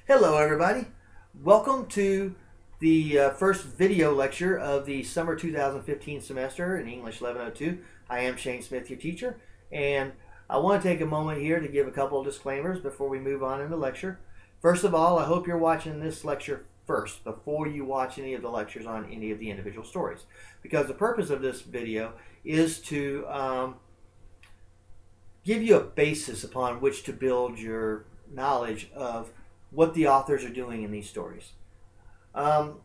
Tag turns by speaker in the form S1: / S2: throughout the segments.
S1: Hello everybody. Welcome to the first video lecture of the summer 2015 semester in English 1102. I am Shane Smith, your teacher, and I want to take a moment here to give a couple of disclaimers before we move on in the lecture. First of all, I hope you're watching this lecture first before you watch any of the lectures on any of the individual stories, because the purpose of this video is to give you a basis upon which to build your knowledge of what the authors are doing in these stories. Now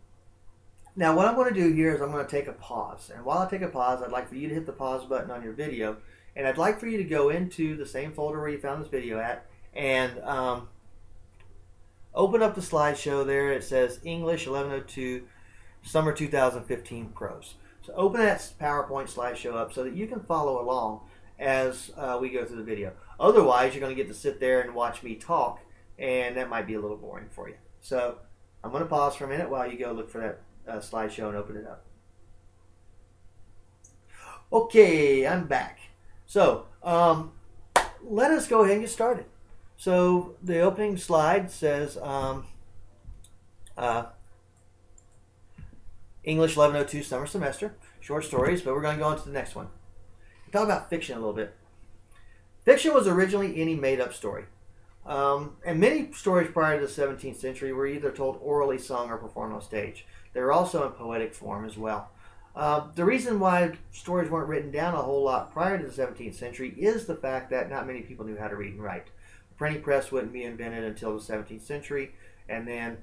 S1: what I'm going to do here is I'm going to take a pause, and while I take a pause, I'd like for you to hit the pause button on your video, and I'd like for you to go into the same folder where you found this video at and open up the slideshow there. It says English 1102 Summer 2015 Prose. So open that PowerPoint slideshow up so that you can follow along as we go through the video. Otherwise, you're going to get to sit there and watch me talk, and that might be a little boring for you. So I'm going to pause for a minute while you go look for that slideshow and open it up. Okay, I'm back. So let us go ahead and get started. So the opening slide says English 1102 summer semester, short stories, but we're going to go on to the next one. Talk about fiction a little bit. Fiction was originally any made-up story. And many stories prior to the 17th century were either told orally, sung, or performed on stage. They were also in poetic form as well. The reason why stories weren't written down a whole lot prior to the 17th century is the fact that not many people knew how to read and write. The printing press wouldn't be invented until the 17th century, and then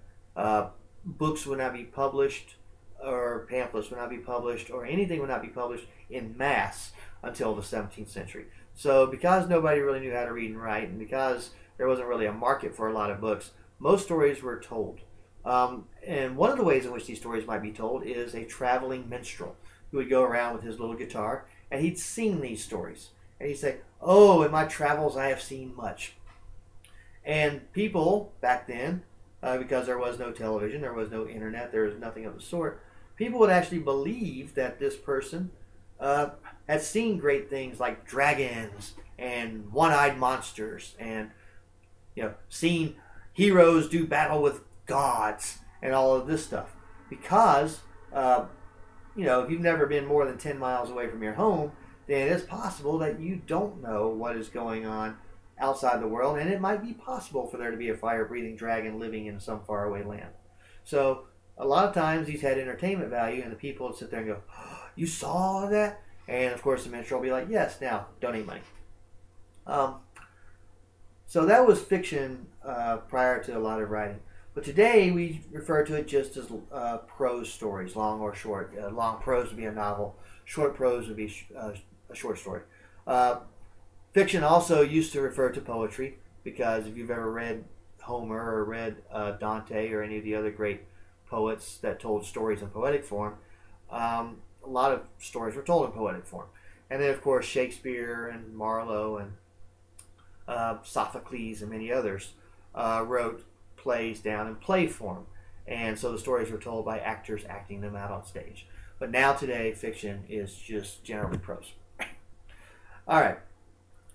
S1: books would not be published, or pamphlets would not be published, or anything would not be published in mass until the 17th century. So because nobody really knew how to read and write, and because there wasn't really a market for a lot of books, most stories were told. And one of the ways in which these stories might be told is a traveling minstrel who would go around with his little guitar, and he'd sing these stories. And he'd say, "Oh, in my travels I have seen much." And people back then, because there was no television, there was no internet, there was nothing of the sort, people would actually believe that this person had seen great things like dragons and one-eyed monsters, and seen heroes do battle with gods and all of this stuff. Because if you've never been more than 10 miles away from your home, then it's possible that you don't know what is going on outside the world, and it might be possible for there to be a fire-breathing dragon living in some faraway land. So a lot of times these had entertainment value, and the people would sit there and go, "Oh, you saw that?" And of course the minstrel will be like, "Yes, now donate money." So that was fiction prior to a lot of writing. But today we refer to it just as prose stories, long or short. Long prose would be a novel. Short prose would be a short story. Fiction also used to refer to poetry, because if you've ever read Homer or read Dante or any of the other great poets that told stories in poetic form, a lot of stories were told in poetic form. And then of course Shakespeare and Marlowe and Sophocles and many others wrote plays down in play form, and so the stories were told by actors acting them out on stage. But now today fiction is just generally prose. Alright,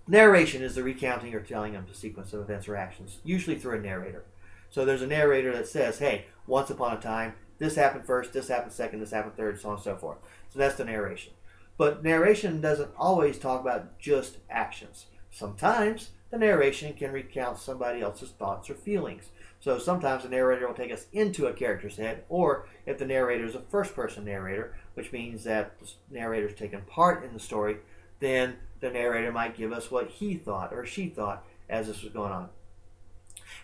S1: narration is the recounting or telling of a sequence of events or actions, usually through a narrator. So there's a narrator that says, "Hey, once upon a time, this happened first, this happened second, this happened third," so on and so forth. So that's the narration. But narration doesn't always talk about just actions. Sometimes the narration can recount somebody else's thoughts or feelings. So sometimes the narrator will take us into a character's head, or if the narrator is a first-person narrator, which means that the narrator's taken part in the story, then the narrator might give us what he thought or she thought as this was going on.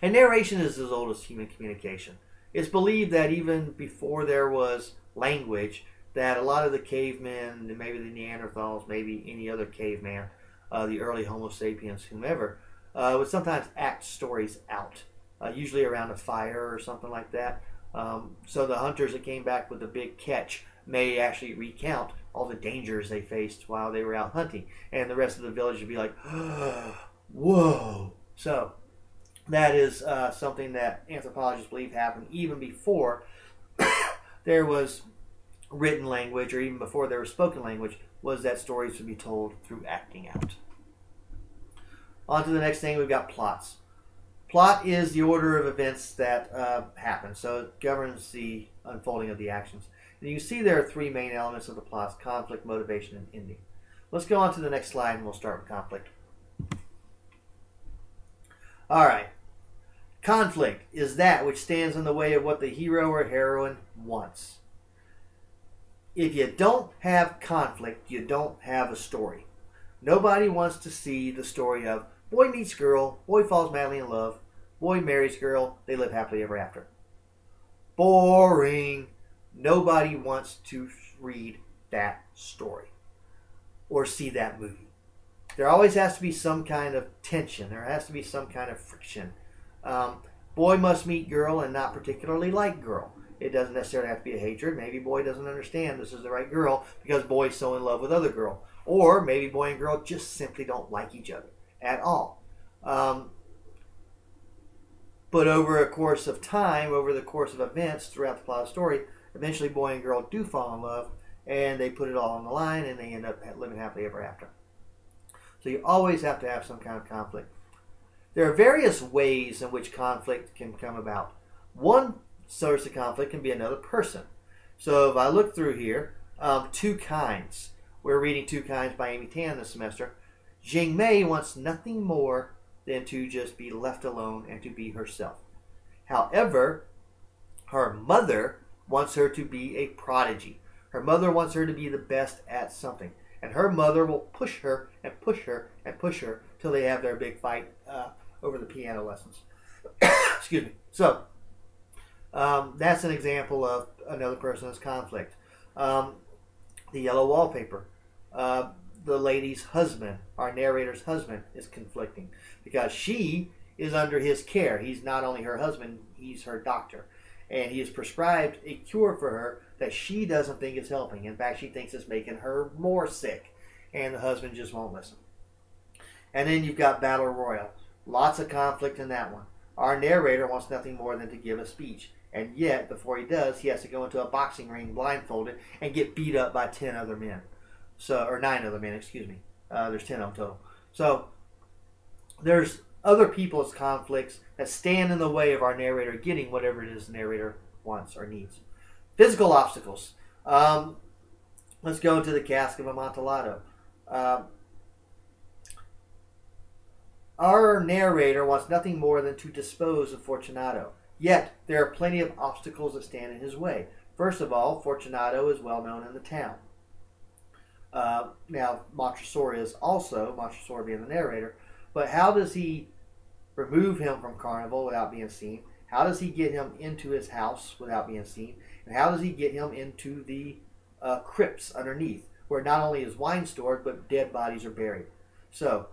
S1: And narration is as old as human communication. It's believed that even before there was language, that a lot of the cavemen, maybe the Neanderthals, maybe any other caveman, the early Homo sapiens, whomever, would sometimes act stories out, usually around a fire or something like that. So the hunters that came back with a big catch may actually recount all the dangers they faced while they were out hunting, and the rest of the village would be like, "Whoa!" So that is something that anthropologists believe happened even before there was written language, or even before there was spoken language, was that stories would be told through acting out. On to the next thing, we've got plots. Plot is the order of events that happen, so it governs the unfolding of the actions. And you can see there are three main elements of the plot: conflict, motivation, and ending. Let's go on to the next slide and we'll start with conflict. Alright. Conflict is that which stands in the way of what the hero or heroine wants. If you don't have conflict, you don't have a story. Nobody wants to see the story of boy meets girl, boy falls madly in love, boy marries girl, they live happily ever after. Boring. Nobody wants to read that story or see that movie. There always has to be some kind of tension. There has to be some kind of friction. Boy must meet girl and not particularly like girl. It doesn't necessarily have to be a hatred. Maybe boy doesn't understand this is the right girl because boy's so in love with other girl. Or maybe boy and girl just simply don't like each other at all. But over a course of time, over the course of events throughout the plot of the story, eventually boy and girl do fall in love and they put it all on the line and they end up living happily ever after. So you always have to have some kind of conflict. There are various ways in which conflict can come about. One source of conflict can be another person. So if I look through here, Two Kinds. We're reading Two Kinds by Amy Tan this semester. Jing Mei wants nothing more than to just be left alone and to be herself. However, her mother wants her to be a prodigy. Her mother wants her to be the best at something. And her mother will push her and push her and push her till they have their big fight over the piano lessons. Excuse me. So, that's an example of another person's conflict. The yellow wallpaper. The lady's husband, our narrator's husband, is conflicting because she is under his care. He's not only her husband, he's her doctor. And he has prescribed a cure for her that she doesn't think is helping. In fact, she thinks it's making her more sick. And the husband just won't listen. And then you've got Battle Royal. Lots of conflict in that one. Our narrator wants nothing more than to give a speech. And yet, before he does, he has to go into a boxing ring blindfolded and get beat up by 10 other men. Or 9 other men, excuse me. There's 10 of them total. So, there's other people's conflicts that stand in the way of our narrator getting whatever it is the narrator wants or needs. Physical obstacles. Let's go into the cask of Amontillado. Our narrator wants nothing more than to dispose of Fortunato. Yet, there are plenty of obstacles that stand in his way. First of all, Fortunato is well known in the town. Now, Montresor is also, Montresor being the narrator, but how does he remove him from Carnival without being seen? How does he get him into his house without being seen? And how does he get him into the crypts underneath, where not only is wine stored, but dead bodies are buried? So,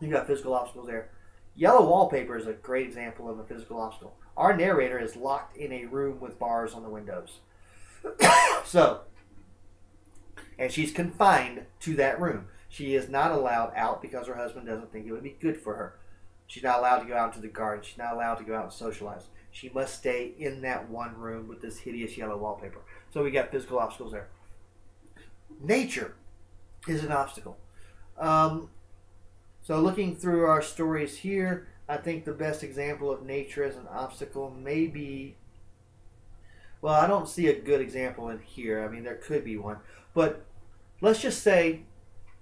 S1: you got physical obstacles there. Yellow wallpaper is a great example of a physical obstacle. Our narrator is locked in a room with bars on the windows. And she's confined to that room. She is not allowed out because her husband doesn't think it would be good for her. She's not allowed to go out into the garden. She's not allowed to go out and socialize. She must stay in that one room with this hideous yellow wallpaper. So we got physical obstacles there. Nature is an obstacle. So looking through our stories here, I think the best example of nature as an obstacle may be, well, I don't see a good example in here. I mean, there could be one. But let's just say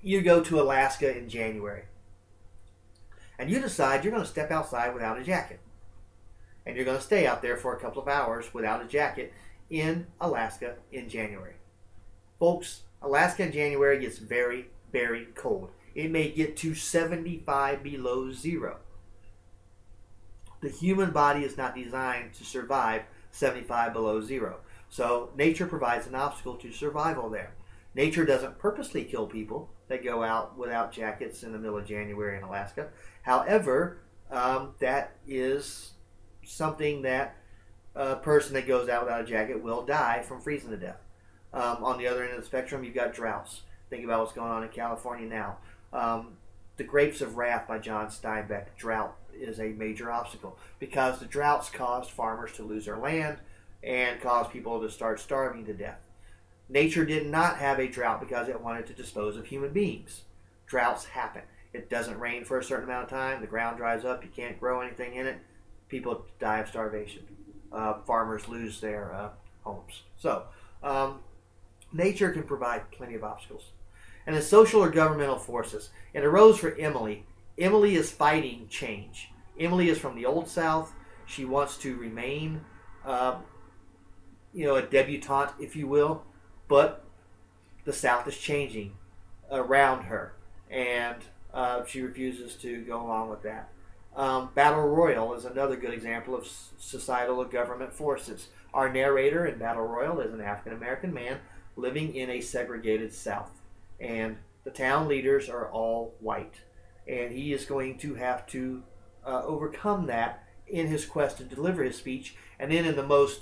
S1: you go to Alaska in January. And you decide you're going to step outside without a jacket. And you're going to stay out there for a couple of hours without a jacket in Alaska in January. Folks, Alaska in January gets very, very cold. It may get to 75 below zero. The human body is not designed to survive 75 below zero. So nature provides an obstacle to survival there. Nature doesn't purposely kill people that go out without jackets in the middle of January in Alaska. However, that is something that a person that goes out without a jacket will die from freezing to death. On the other end of the spectrum, you've got droughts. Think about what's going on in California now. The Grapes of Wrath by John Steinbeck. Drought is a major obstacle because the droughts caused farmers to lose their land and caused people to start starving to death. Nature did not have a drought because it wanted to dispose of human beings. Droughts happen. It doesn't rain for a certain amount of time. The ground dries up. You can't grow anything in it. People die of starvation. Farmers lose their homes. So, nature can provide plenty of obstacles. And the social or governmental forces. It arose for Emily. Emily is fighting change. Emily is from the Old South. She wants to remain, a debutante, if you will. But the South is changing around her. And she refuses to go along with that. Battle Royal is another good example of societal or government forces. Our narrator in Battle Royal is an African American man living in a segregated South. And the town leaders are all white. And he is going to have to overcome that in his quest to deliver his speech. And then in the most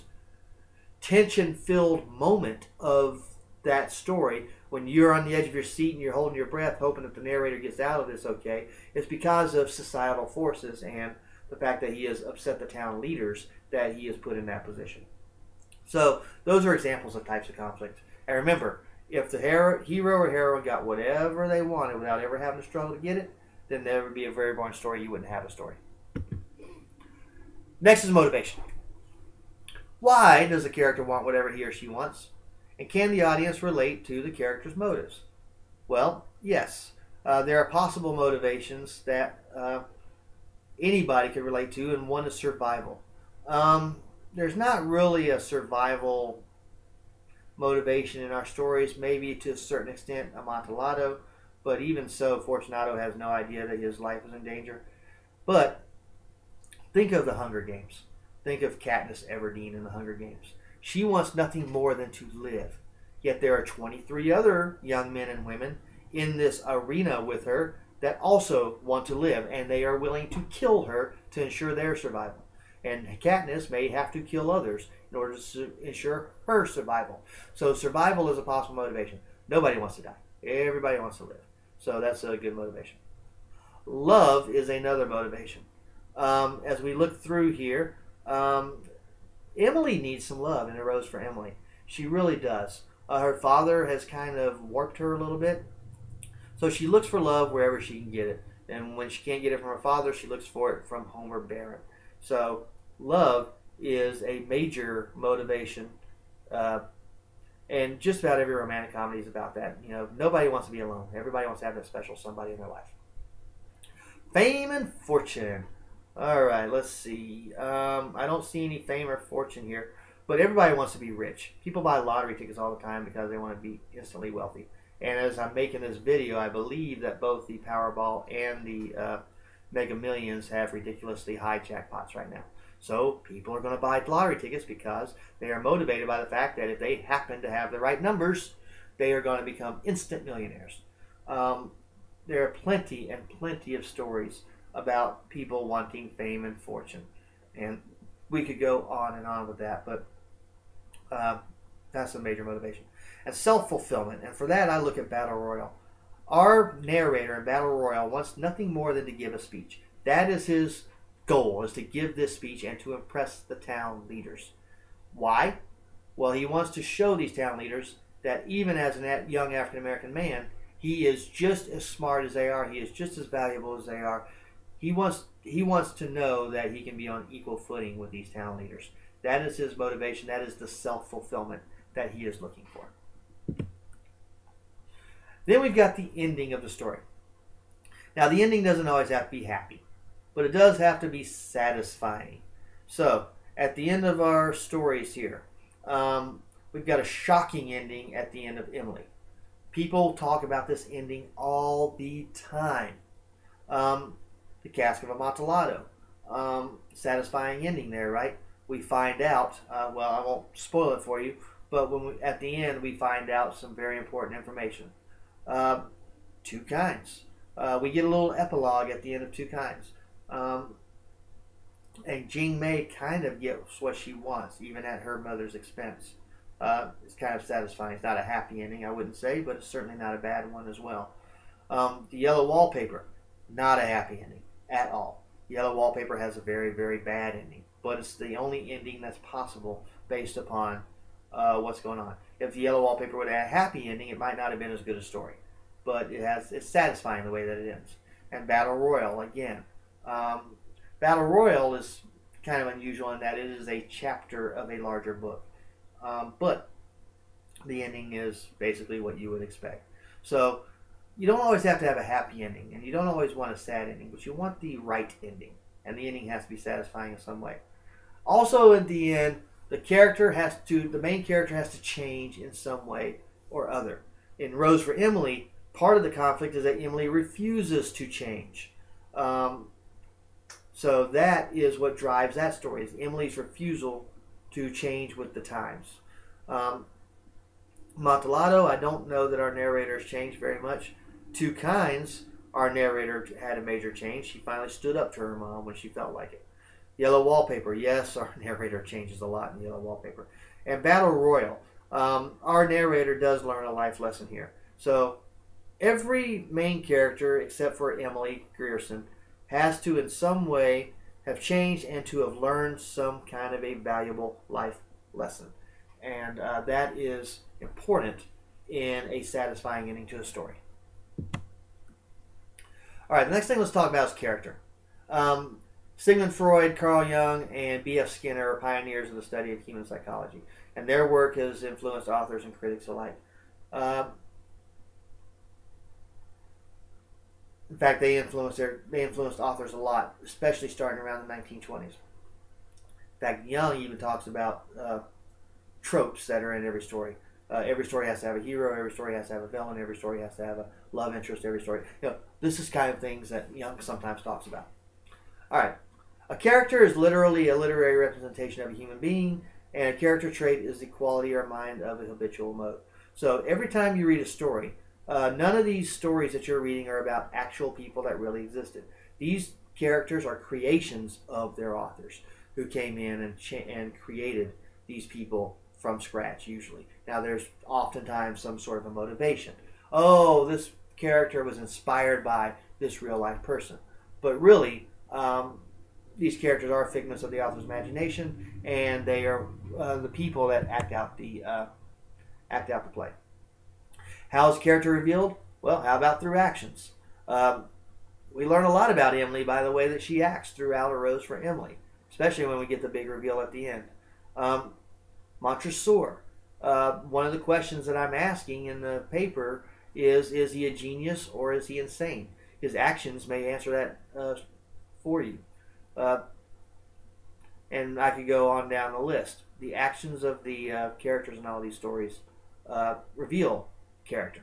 S1: tension-filled moment of that story, when you're on the edge of your seat and you're holding your breath, hoping that the narrator gets out of this okay, it's because of societal forces and the fact that he has upset the town leaders that he is put in that position. So those are examples of types of conflict. And remember, if the hero or heroine got whatever they wanted without ever having to struggle to get it, then there would be a very boring story. You wouldn't have a story. Next is motivation. Why does the character want whatever he or she wants? And can the audience relate to the character's motives? Well, yes. There are possible motivations that anybody could relate to, and one is survival. There's not really a survival motivation in our stories, maybe to a certain extent Amontillado, but even so, Fortunato has no idea that his life is in danger. But think of the Hunger Games. Think of Katniss Everdeen in the Hunger Games. She wants nothing more than to live. Yet there are 23 other young men and women in this arena with her that also want to live, and they are willing to kill her to ensure their survival. And Katniss may have to kill others in order to ensure her survival. So survival is a possible motivation. Nobody wants to die. Everybody wants to live. So that's a good motivation. Love is another motivation. As we look through here, Emily needs some love, and it arose for Emily. She really does. Her father has kind of warped her a little bit. So she looks for love wherever she can get it. And when she can't get it from her father, she looks for it from Homer Barron. So love is a major motivation. And just about every romantic comedy is about that. You know, nobody wants to be alone. Everybody wants to have that special somebody in their life. Fame and fortune. All right, let's see. I don't see any fame or fortune here, but everybody wants to be rich. People buy lottery tickets all the time because they want to be instantly wealthy. And as I'm making this video, I believe that both the Powerball and the Mega Millions have ridiculously high jackpots right now. So people are going to buy lottery tickets because they are motivated by the fact that if they happen to have the right numbers, they are going to become instant millionaires. There are plenty and plenty of stories about people wanting fame and fortune. And we could go on and on with that, but that's a major motivation. And self-fulfillment. And for that, I look at Battle Royal. Our narrator in Battle Royal wants nothing more than to give a speech. That is his goal, is to give this speech and to impress the town leaders. Why? Well, he wants to show these town leaders that even as a young African-American man, he is just as smart as they are. He is just as valuable as they are. He wants to know that he can be on equal footing with these town leaders. That is his motivation. That is the self-fulfillment that he is looking for. Then we've got the ending of the story. Now, the ending doesn't always have to be happy, but it does have to be satisfying. So, at the end of our stories here, we've got a shocking ending at the end of Emily. People talk about this ending all the time. The Cask of Amontillado. Satisfying ending there, right? We find out, well, I won't spoil it for you, but at the end we find out some very important information. Two Kinds. We get a little epilogue at the end of Two Kinds. And Jing May kind of gets what she wants, even at her mother's expense. It's kind of satisfying. It's not a happy ending, I wouldn't say, but it's certainly not a bad one as well. The Yellow Wallpaper. Not a happy ending at all. Yellow Wallpaper has a very, very bad ending, but it's the only ending that's possible based upon what's going on. If the Yellow Wallpaper would have had a happy ending, it might not have been as good a story, but it's satisfying the way that it ends. and Battle Royal again. Battle Royal is kind of unusual in that it is a chapter of a larger book, but the ending is basically what you would expect. So you don't always have to have a happy ending, and you don't always want a sad ending, but you want the right ending, and the ending has to be satisfying in some way. Also, at the end, the main character has to change in some way or other. In Rose for Emily, part of the conflict is that Emily refuses to change. So that is what drives that story, is Emily's refusal to change with the times. Amontillado, I don't know that our narrator has changed very much. Two Kinds, our narrator had a major change. She finally stood up to her mom when she felt like it. Yellow Wallpaper, yes, our narrator changes a lot in Yellow Wallpaper. And Battle Royal, our narrator does learn a life lesson here. So every main character, except for Emily Grierson, has to in some way have changed and to have learned some kind of a valuable life lesson. And that is important in a satisfying ending to a story. All right, the next thing let's talk about is character. Sigmund Freud, Carl Jung, and B.F. Skinner are pioneers of the study of human psychology, and their work has influenced authors and critics alike. In fact, they influenced authors a lot, especially starting around the 1920s. In fact, Jung even talks about tropes that are in every story. Every story has to have a hero. Every story has to have a villain. Every story has to have a love interest. Every story, this is kind of things that Jung sometimes talks about. All right, a character is literally a literary representation of a human being, and a character trait is the quality or mind of a habitual mode. So every time you read a story, none of these stories that you're reading are about actual people that really existed. These characters are creations of their authors who came in and created these people from scratch, usually. Now, there's oftentimes some sort of a motivation. Oh, this character was inspired by this real-life person. But really, these characters are figments of the author's imagination, and they are the people that act out the play. How is character revealed? Well, how about through actions? We learn a lot about Emily by the way that she acts throughout A Rose for Emily, especially when we get the big reveal at the end. Montresor. One of the questions that I'm asking in the paper is he a genius or is he insane? His actions may answer that for you. And I could go on down the list. The actions of the characters in all these stories reveal character.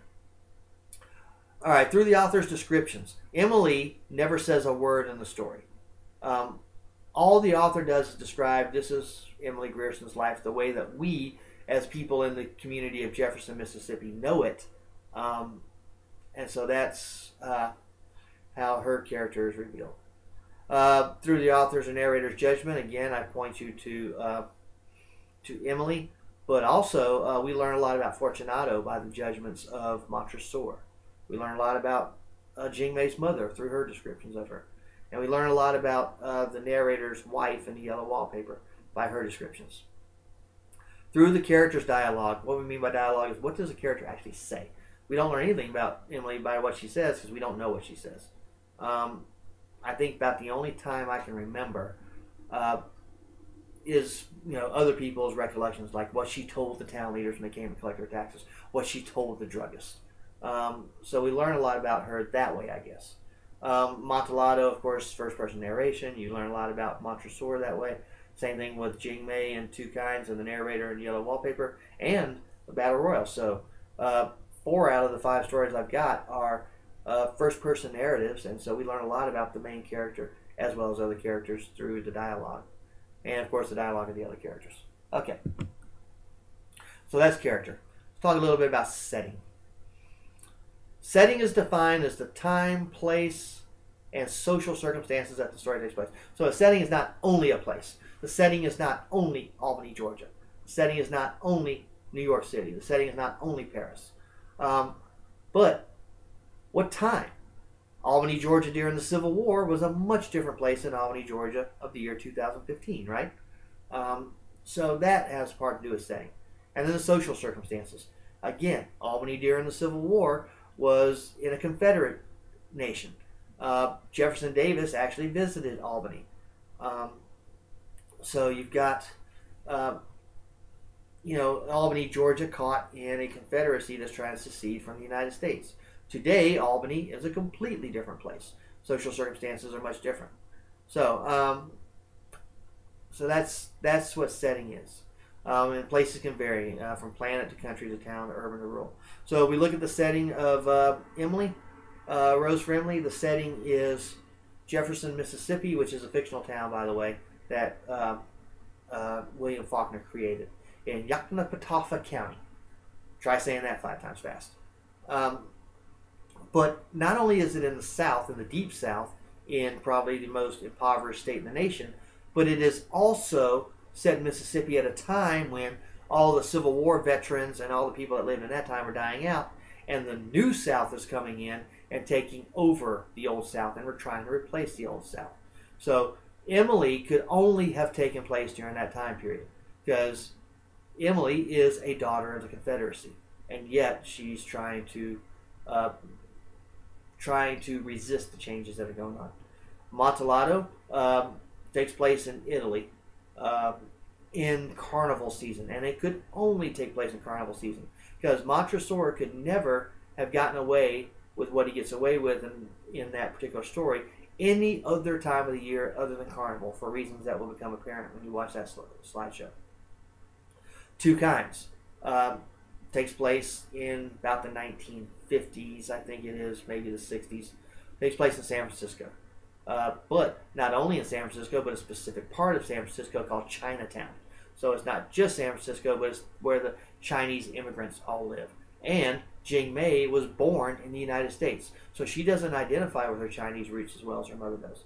S1: All right, through the author's descriptions. Emily never says a word in the story. All the author does is describe, this is Emily Grierson's life the way that we, as people in the community of Jefferson, Mississippi, know it. And so that's how her character is revealed. Through the author's and narrator's judgment, again, I point you to Emily, but also we learn a lot about Fortunato by the judgments of Montresor. We learn a lot about Jingmei's mother through her descriptions of her. And we learn a lot about the narrator's wife in the Yellow Wallpaper by her descriptions. Through the character's dialogue, what we mean by dialogue is what does a character actually say? We don't learn anything about Emily by what she says because we don't know what she says. I think about the only time I can remember is other people's recollections, like what she told the town leaders when they came to collect their taxes, what she told the druggist. So we learn a lot about her that way, I guess. Montillado, of course, first-person narration. You learn a lot about Montresor that way. Same thing with Jingmei and Two Kinds and the narrator in Yellow Wallpaper and the Battle Royal. So 4 out of the 5 stories I've got are first-person narratives, and so we learn a lot about the main character as well as other characters through the dialogue. And, of course, the dialogue of the other characters. Okay. So that's character. Let's talk a little bit about setting. Setting is defined as the time, place, and social circumstances that the story takes place. So a setting is not only a place. The setting is not only Albany, Georgia. The setting is not only New York City. The setting is not only Paris. But what time? Albany, Georgia during the Civil War was a much different place than Albany, Georgia of the year 2015, right? So that has part to do with setting. And then the social circumstances. Again, Albany during the Civil War was in a Confederate nation. Jefferson Davis actually visited Albany. Um, so you've got, uh, Albany, Georgia, caught in a confederacy that's trying to secede from the United States. Today, Albany is a completely different place. Social circumstances are much different. So, that's what setting is. And places can vary from planet to country to town to urban to rural. So we look at the setting of Emily, Rose for Emily. The setting is Jefferson, Mississippi, which is a fictional town, by the way, that William Faulkner created in Yoknapatawpha County. Try saying that 5 times fast. But not only is it in the South, in the Deep South, in probably the most impoverished state in the nation, but it is also set in Mississippi at a time when all the Civil War veterans and all the people that lived in that time were dying out, and the New South is coming in and taking over the Old South, and we're trying to replace the Old South. So Emily could only have taken place during that time period, because Emily is a daughter of the Confederacy, and yet she's trying to resist the changes that are going on. Amontillado takes place in Italy in carnival season, and it could only take place in carnival season because Montresor could never have gotten away with what he gets away with in that particular story any other time of the year other than carnival, for reasons that will become apparent when you watch that slideshow. Two Kinds takes place in about the 1950s, I think it is, maybe the 60s. Takes place in San Francisco. But not only in San Francisco, but a specific part of San Francisco called Chinatown. So it's not just San Francisco, but it's where the Chinese immigrants all live. And Jing Mei was born in the United States, so she doesn't identify with her Chinese roots as well as her mother does.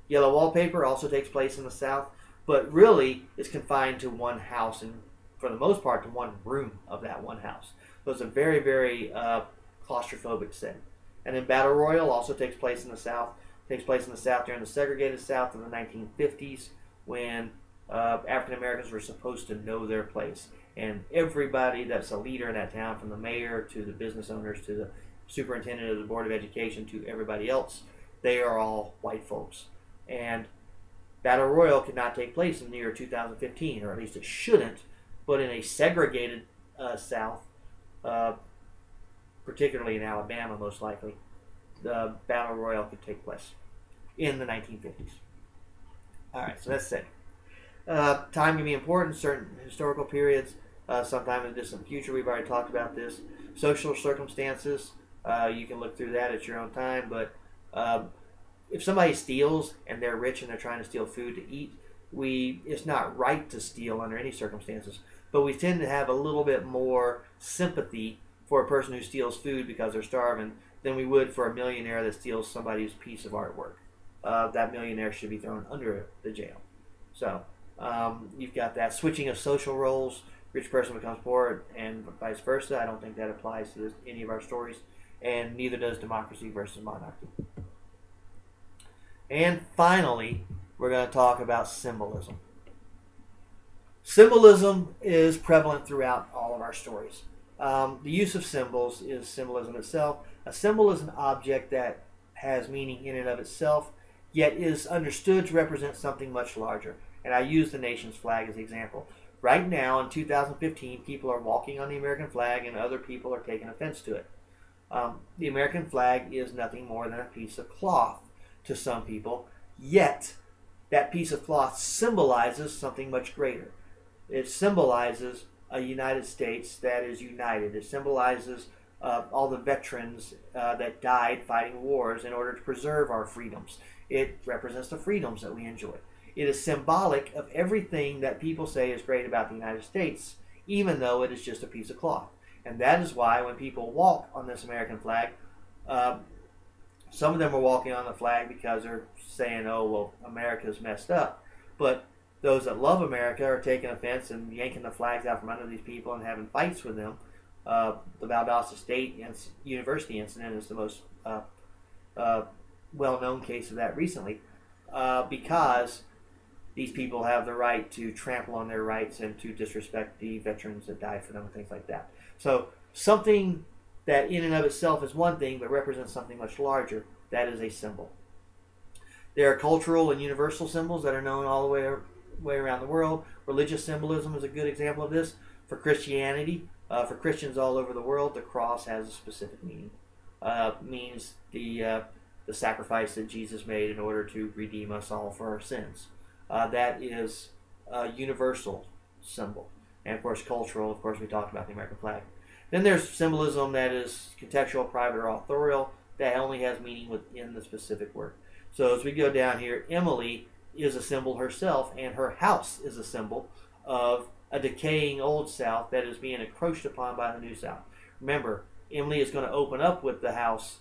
S1: Yellow Wallpaper also takes place in the South, but really is confined to one house, and for the most part to one room of that one house. So it's a very, very claustrophobic setting. And then Battle Royal also takes place in the South. Takes place in the South during the segregated South in the 1950s, when African Americans were supposed to know their place. And everybody that's a leader in that town, from the mayor to the business owners to the superintendent of the Board of Education to everybody else, they are all white folks. And Battle Royal could not take place in the year 2015, or at least it shouldn't, but in a segregated South, particularly in Alabama most likely, the Battle Royal could take place in the 1950s. Alright, so that's it. Time can be important, certain historical periods, sometime in the distant future. We've already talked about this. Social circumstances, you can look through that at your own time, but if somebody steals and they're rich and they're trying to steal food to eat, it's not right to steal under any circumstances, but we tend to have a little bit more sympathy for a person who steals food because they're starving than we would for a millionaire that steals somebody's piece of artwork. That millionaire should be thrown under the jail. So you've got that switching of social roles. Rich person becomes poor, and vice versa. I don't think that applies to any of our stories, and neither does democracy versus monarchy. And finally, we're going to talk about symbolism. Symbolism is prevalent throughout all of our stories. The use of symbols is symbolism itself. A symbol is an object that has meaning in and of itself, yet is understood to represent something much larger. And I use the nation's flag as an example. Right now, in 2015, people are walking on the American flag and other people are taking offense to it. The American flag is nothing more than a piece of cloth to some people, yet that piece of cloth symbolizes something much greater. It symbolizes a United States that is united. It symbolizes all the veterans that died fighting wars in order to preserve our freedoms. It represents the freedoms that we enjoy. It is symbolic of everything that people say is great about the United States, even though it is just a piece of cloth. And that is why when people walk on this American flag, some of them are walking on the flag because they're saying, oh, well, America's messed up. But those that love America are taking offense and yanking the flags out from under these people and having fights with them. The Valdosta State University incident is the most well-known case of that recently, because these people have the right to trample on their rights and to disrespect the veterans that died for them and things like that. So something that in and of itself is one thing but represents something much larger, that is a symbol. There are cultural and universal symbols that are known all the way around the world. Religious symbolism is a good example of this. For Christianity, for Christians all over the world, the cross has a specific meaning. Means the sacrifice that Jesus made in order to redeem us all for our sins. That is a universal symbol. And of course, cultural, of course, we talked about the American flag. Then there's symbolism that is contextual, private, or authorial, that only has meaning within the specific word. So as we go down here, Emily is a symbol herself, and her house is a symbol of a decaying old South that is being encroached upon by the new South. Remember, Emily is going to open up with the house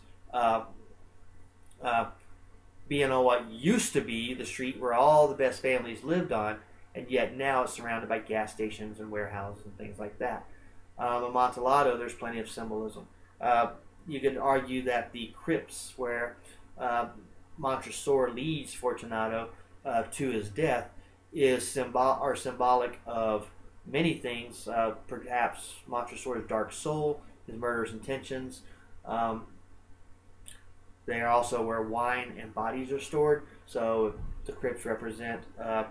S1: being on what used to be the street where all the best families lived on, and yet now it's surrounded by gas stations and warehouses and things like that. Amontillado, there's plenty of symbolism. You could argue that the crypts where Montresor leads Fortunato to his death are symbolic of many things. Perhaps Montresor's dark soul, his murderous intentions. They are also where wine and bodies are stored. So the crypts represent a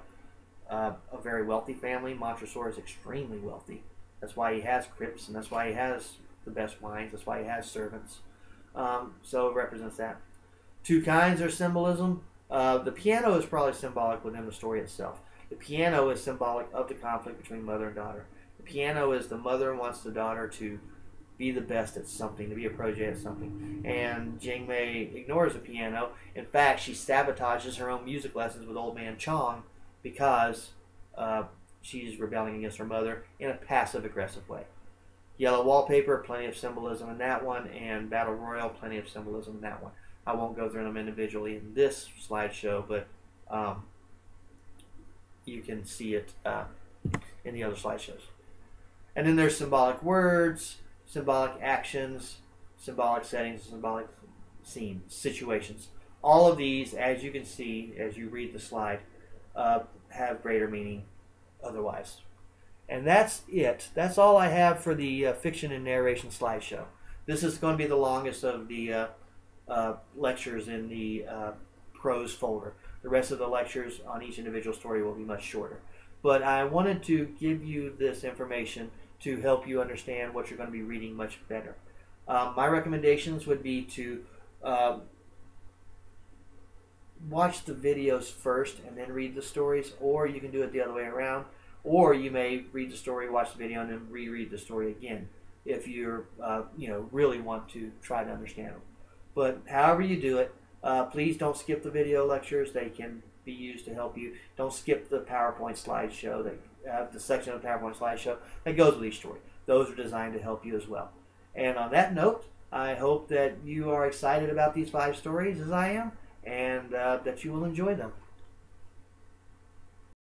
S1: very wealthy family. Montresor is extremely wealthy. That's why he has crypts, and that's why he has the best wines. That's why he has servants. So it represents that. Two kinds of symbolism. The piano is probably symbolic within the story itself. The piano is symbolic of the conflict between mother and daughter. The piano is the mother wants the daughter to be the best at something, to be a protege at something. And Jingmei ignores the piano. In fact, she sabotages her own music lessons with old man Chong because she's rebelling against her mother in a passive-aggressive way. Yellow wallpaper, plenty of symbolism in that one, and Battle Royal, plenty of symbolism in that one. I won't go through them individually in this slideshow, but you can see it in the other slideshows. And then there's symbolic words, symbolic actions, symbolic settings, symbolic scenes, situations. All of these, as you can see, as you read the slide, have greater meaning otherwise. And that's it. That's all I have for the fiction and narration slideshow. This is going to be the longest of the lectures in the prose folder. The rest of the lectures on each individual story will be much shorter. But I wanted to give you this information to help you understand what you're going to be reading much better. My recommendations would be to watch the videos first and then read the stories, or you can do it the other way around, or you may read the story, watch the video, and then reread the story again if you're really want to try to understand them. But however you do it, please don't skip the video lectures. They can be used to help you. Don't skip the PowerPoint slideshow, the section of the PowerPoint slideshow that goes with each story. Those are designed to help you as well. And on that note, I hope that you are excited about these 5 stories as I am, and that you will enjoy them.